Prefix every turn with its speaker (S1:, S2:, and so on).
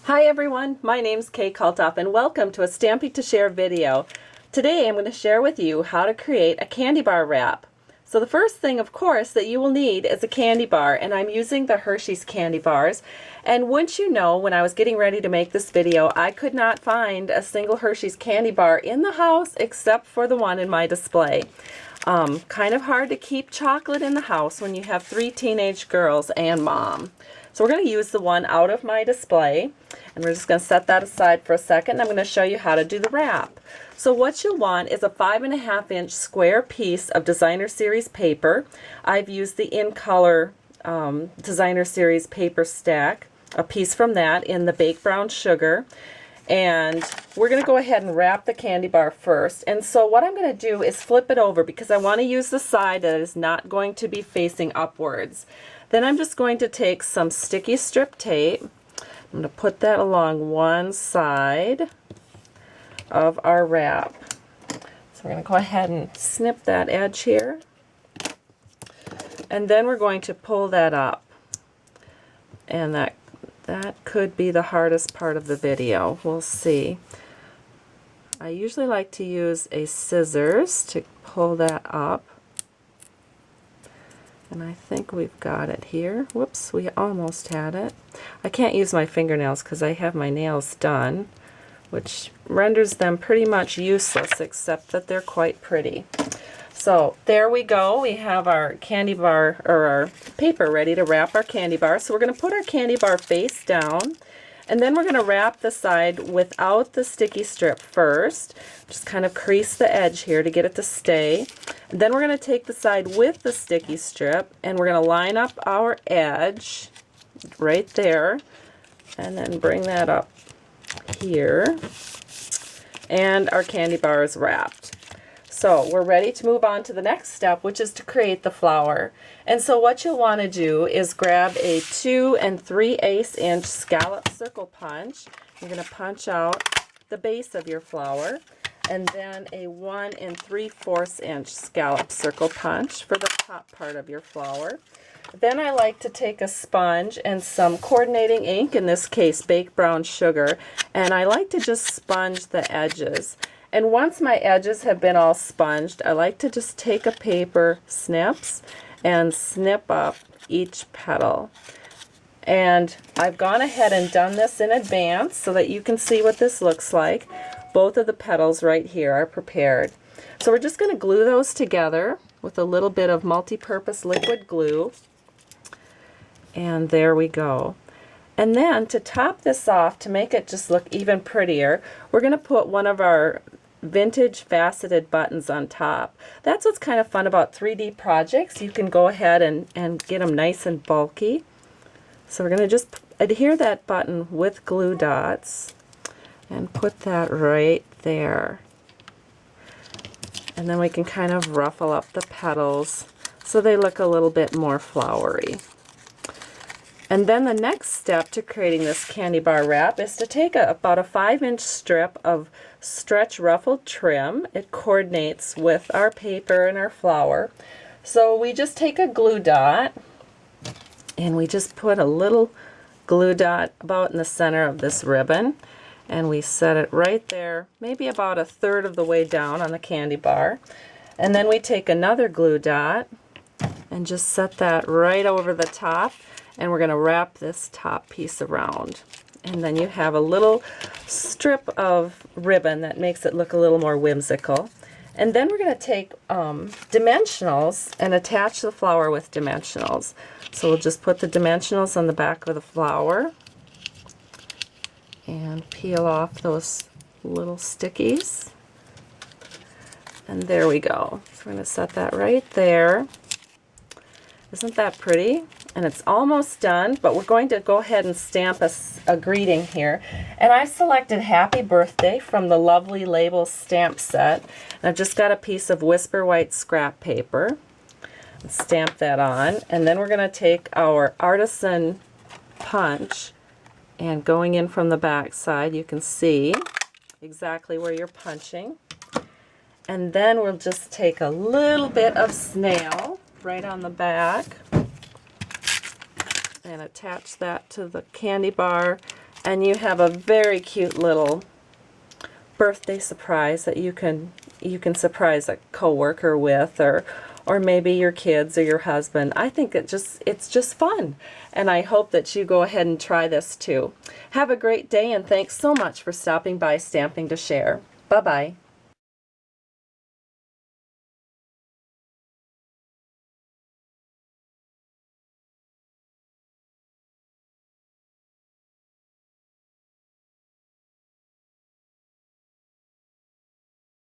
S1: Hi everyone, my name's Kalthoff and welcome to a Stamping to Share video. Today I'm going to share with you how to create a candy bar wrap. So the first thing, of course, that you will need is a candy bar, and I'm using the Hershey's candy bars. And wouldn't you know, when I was getting ready to make this video, I could not find a single Hershey's candy bar in the house except for the one in my display. Kind of hard to keep chocolate in the house when you have 3 teenage girls and mom. So we're going to use the one out of my display, and we're just going to set that aside for a second. I'm going to show you how to do the wrap. So what you'll want is a 5.5-inch square piece of Designer Series paper. I've used the In Color Designer Series paper stack, a piece from that in the baked brown sugar. And we're going to go ahead and wrap the candy bar first. And so what I'm going to do is flip it over because I want to use the side that is not going to be facing upwards. Then I'm just going to take some sticky strip tape. I'm going to put that along one side of our wrap. So we're going to go ahead and snip that edge here. And then we're going to pull that up. And that could be the hardest part of the video. We'll see. I usually like to use a scissors to pull that up. And I think we've got it here. Whoops, we almost had it. I can't use my fingernails because I have my nails done, which renders them pretty much useless, except that they're quite pretty. So there we go. We have our candy bar, or our paper, ready to wrap our candy bar. So we're going to put our candy bar face down, and then we're going to wrap the side without the sticky strip first. Just kind of crease the edge here to get it to stay. And then we're going to take the side with the sticky strip, and we're going to line up our edge right there, and then bring that up here. And our candy bar is wrapped. So we're ready to move on to the next step, which is to create the flower. And so what you'll want to do is grab a 2 3/8 inch scallop circle punch. You're going to punch out the base of your flower, and then a 1 3/4 inch scallop circle punch for the top part of your flower. Then I like to take a sponge and some coordinating ink, in this case baked brown sugar, and I like to just sponge the edges. And once my edges have been all sponged, I like to just take a paper snips and snip up each petal. And I've gone ahead and done this in advance so that you can see what this looks like. Both of the petals right here are prepared. So we're just going to glue those together with a little bit of multi-purpose liquid glue. And there we go. And then to top this off, to make it just look even prettier, we're going to put one of our vintage faceted buttons on top. That's what's kind of fun about 3D projects. You can go ahead and get them nice and bulky. So we're going to just adhere that button with glue dots and put that right there. And then we can kind of ruffle up the petals so they look a little bit more flowery. And then the next step to creating this candy bar wrap is to take about a 5-inch strip of stretch ruffled trim. It coordinates with our paper and our flower. So we just take a glue dot and we just put a little glue dot about in the center of this ribbon, and we set it right there, maybe about 1/3 of the way down on the candy bar. And then we take another glue dot and just set that right over the top. And we're going to wrap this top piece around. And then you have a little strip of ribbon that makes it look a little more whimsical. And then we're going to take dimensionals and attach the flower with dimensionals. So we'll just put the dimensionals on the back of the flower and peel off those little stickies. And there we go. So we're going to set that right there. Isn't that pretty? And it's almost done, but we're going to go ahead and stamp a greeting here. And I selected Happy Birthday from the Lovely Labels stamp set. And I've just got a piece of Whisper White scrap paper. And stamp that on. And then we're going to take our artisan punch, and going in from the back side, you can see exactly where you're punching. And then we'll just take a little bit of snail right on the back and attach that to the candy bar and you have a very cute little birthday surprise that you can surprise a coworker with, or maybe your kids or your husband. I think it's just fun, and I hope that you go ahead and try this too. Have a great day, and thanks so much for stopping by Stamping to Share. Bye-bye.